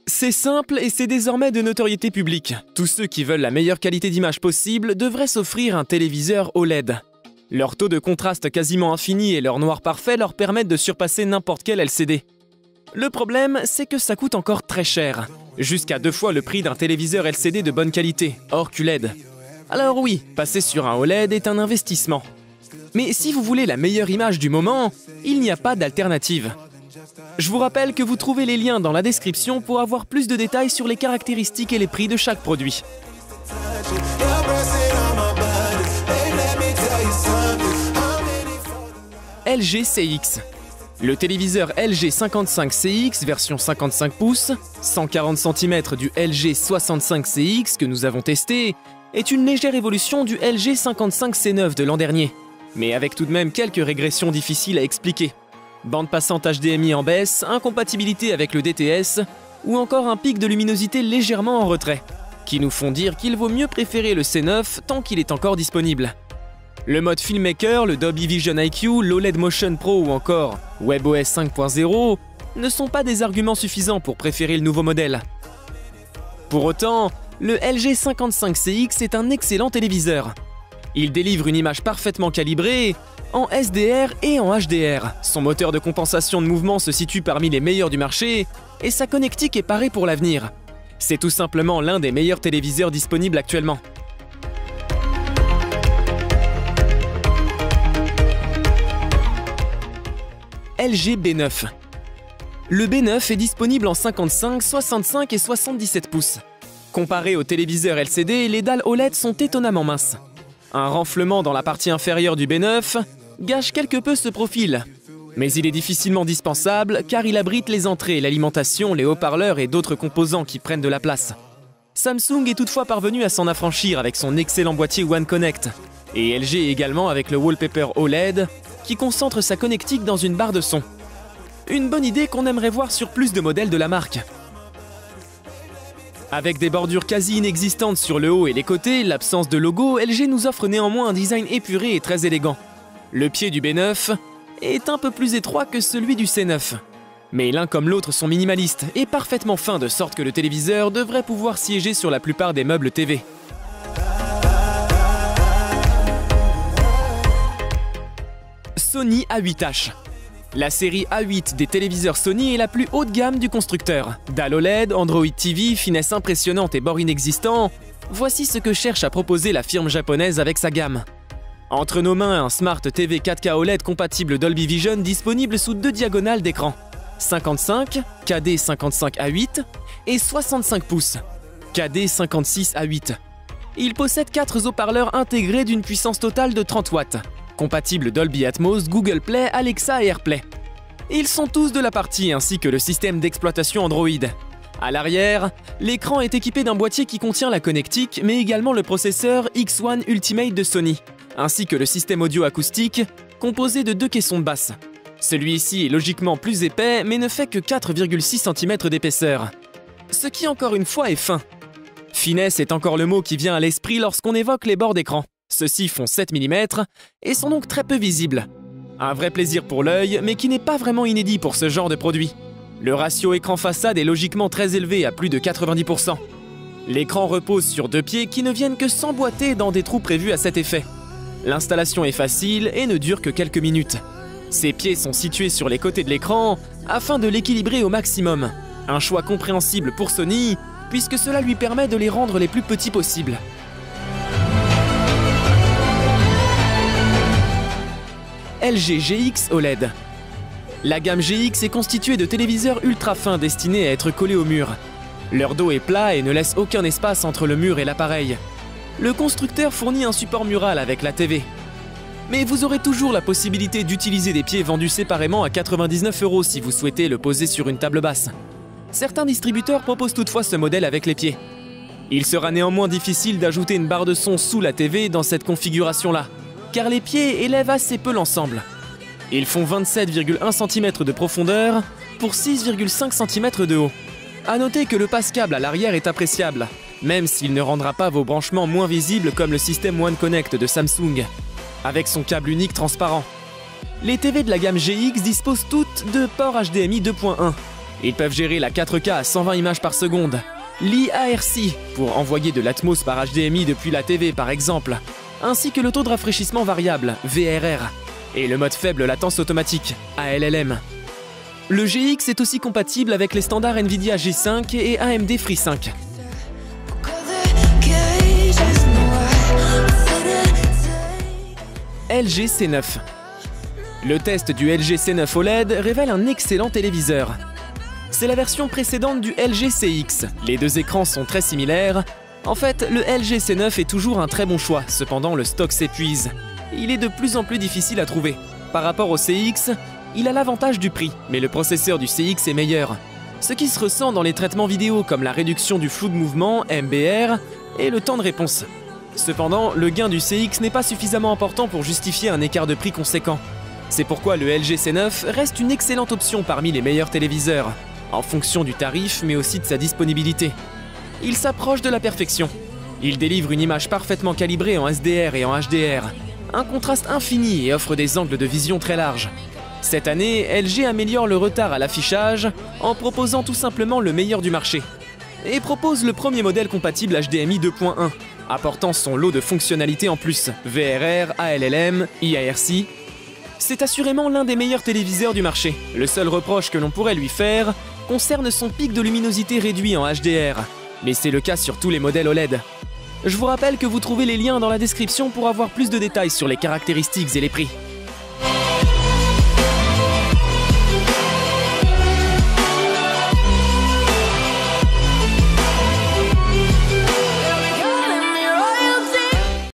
C'est simple et c'est désormais de notoriété publique. Tous ceux qui veulent la meilleure qualité d'image possible devraient s'offrir un téléviseur OLED. Leur taux de contraste quasiment infini et leur noir parfait leur permettent de surpasser n'importe quel LCD. Le problème, c'est que ça coûte encore très cher. Jusqu'à 2 fois le prix d'un téléviseur LCD de bonne qualité, hors QLED. Alors oui, passer sur un OLED est un investissement. Mais si vous voulez la meilleure image du moment, il n'y a pas d'alternative. Je vous rappelle que vous trouvez les liens dans la description pour avoir plus de détails sur les caractéristiques et les prix de chaque produit. LG CX. Le téléviseur LG 55CX version 55 pouces, 140 cm du LG 65CX que nous avons testé, est une légère évolution du LG 55C9 de l'an dernier, mais avec tout de même quelques régressions difficiles à expliquer. Bande passante HDMI en baisse, incompatibilité avec le DTS, ou encore un pic de luminosité légèrement en retrait, qui nous font dire qu'il vaut mieux préférer le C9 tant qu'il est encore disponible. Le mode Filmmaker, le Dolby Vision IQ, l'OLED Motion Pro ou encore WebOS 5.0 ne sont pas des arguments suffisants pour préférer le nouveau modèle. Pour autant, le LG 55CX est un excellent téléviseur. Il délivre une image parfaitement calibrée, en SDR et en HDR. Son moteur de compensation de mouvement se situe parmi les meilleurs du marché et sa connectique est parée pour l'avenir. C'est tout simplement l'un des meilleurs téléviseurs disponibles actuellement. LG B9. Le B9 est disponible en 55, 65 et 77 pouces. Comparé aux téléviseurs LCD, les dalles OLED sont étonnamment minces. Un renflement dans la partie inférieure du B9 gâche quelque peu ce profil. Mais il est difficilement dispensable car il abrite les entrées, l'alimentation, les haut-parleurs et d'autres composants qui prennent de la place. Samsung est toutefois parvenu à s'en affranchir avec son excellent boîtier One Connect. Et LG également avec le wallpaper OLED qui concentre sa connectique dans une barre de son. Une bonne idée qu'on aimerait voir sur plus de modèles de la marque. Avec des bordures quasi inexistantes sur le haut et les côtés, l'absence de logo, LG nous offre néanmoins un design épuré et très élégant. Le pied du B9 est un peu plus étroit que celui du C9. Mais l'un comme l'autre sont minimalistes et parfaitement fins de sorte que le téléviseur devrait pouvoir siéger sur la plupart des meubles TV. Sony A8H. La série A8 des téléviseurs Sony est la plus haut de gamme du constructeur. Dalle OLED, Android TV, finesse impressionnante et bord inexistant, voici ce que cherche à proposer la firme japonaise avec sa gamme. Entre nos mains, un Smart TV 4K OLED compatible Dolby Vision disponible sous 2 diagonales d'écran. 55, KD 55A8 et 65 pouces, KD 56A8. Il possède 4 haut-parleurs intégrés d'une puissance totale de 30 watts. Compatibles Dolby Atmos, Google Play, Alexa et AirPlay. Ils sont tous de la partie ainsi que le système d'exploitation Android. À l'arrière, l'écran est équipé d'un boîtier qui contient la connectique mais également le processeur X1 Ultimate de Sony, ainsi que le système audio acoustique composé de 2 caissons de basse. Celui-ci est logiquement plus épais mais ne fait que 4,6 cm d'épaisseur. Ce qui encore une fois est fin. Finesse est encore le mot qui vient à l'esprit lorsqu'on évoque les bords d'écran. Ceux-ci font 7 mm et sont donc très peu visibles. Un vrai plaisir pour l'œil, mais qui n'est pas vraiment inédit pour ce genre de produit. Le ratio écran-façade est logiquement très élevé à plus de 90%. L'écran repose sur 2 pieds qui ne viennent que s'emboîter dans des trous prévus à cet effet. L'installation est facile et ne dure que quelques minutes. Ces pieds sont situés sur les côtés de l'écran afin de l'équilibrer au maximum. Un choix compréhensible pour Sony, puisque cela lui permet de les rendre les plus petits possibles. LG GX OLED. La gamme GX est constituée de téléviseurs ultra fins destinés à être collés au mur. Leur dos est plat et ne laisse aucun espace entre le mur et l'appareil. Le constructeur fournit un support mural avec la TV. Mais vous aurez toujours la possibilité d'utiliser des pieds vendus séparément à 99 € si vous souhaitez le poser sur une table basse. Certains distributeurs proposent toutefois ce modèle avec les pieds. Il sera néanmoins difficile d'ajouter une barre de son sous la TV dans cette configuration-là, car les pieds élèvent assez peu l'ensemble. Ils font 27,1 cm de profondeur pour 6,5 cm de haut. A noter que le passe-câble à l'arrière est appréciable, même s'il ne rendra pas vos branchements moins visibles comme le système One Connect de Samsung. avec son câble unique transparent. Les TV de la gamme GX disposent toutes de port HDMI 2.1. Ils peuvent gérer la 4K à 120 images par seconde, l'IARC pour envoyer de l'Atmos par HDMI depuis la TV par exemple, ainsi que le taux de rafraîchissement variable, VRR, et le mode faible latence automatique, ALLM. Le GX est aussi compatible avec les standards Nvidia G5 et AMD Free 5. LG C9. Le test du LG C9 OLED révèle un excellent téléviseur. C'est la version précédente du LG CX. Les deux écrans sont très similaires. En fait, le LG C9 est toujours un très bon choix, cependant le stock s'épuise. Il est de plus en plus difficile à trouver. Par rapport au CX, il a l'avantage du prix, mais le processeur du CX est meilleur. Ce qui se ressent dans les traitements vidéo comme la réduction du flou de mouvement, MBR, et le temps de réponse. Cependant, le gain du CX n'est pas suffisamment important pour justifier un écart de prix conséquent. C'est pourquoi le LG C9 reste une excellente option parmi les meilleurs téléviseurs, en fonction du tarif mais aussi de sa disponibilité. Il s'approche de la perfection. Il délivre une image parfaitement calibrée en SDR et en HDR, un contraste infini et offre des angles de vision très larges. Cette année, LG améliore le retard à l'affichage en proposant tout simplement le meilleur du marché. Et propose le premier modèle compatible HDMI 2.1, apportant son lot de fonctionnalités en plus, VRR, ALLM, IARC. C'est assurément l'un des meilleurs téléviseurs du marché. Le seul reproche que l'on pourrait lui faire concerne son pic de luminosité réduit en HDR, mais c'est le cas sur tous les modèles OLED. Je vous rappelle que vous trouvez les liens dans la description pour avoir plus de détails sur les caractéristiques et les prix.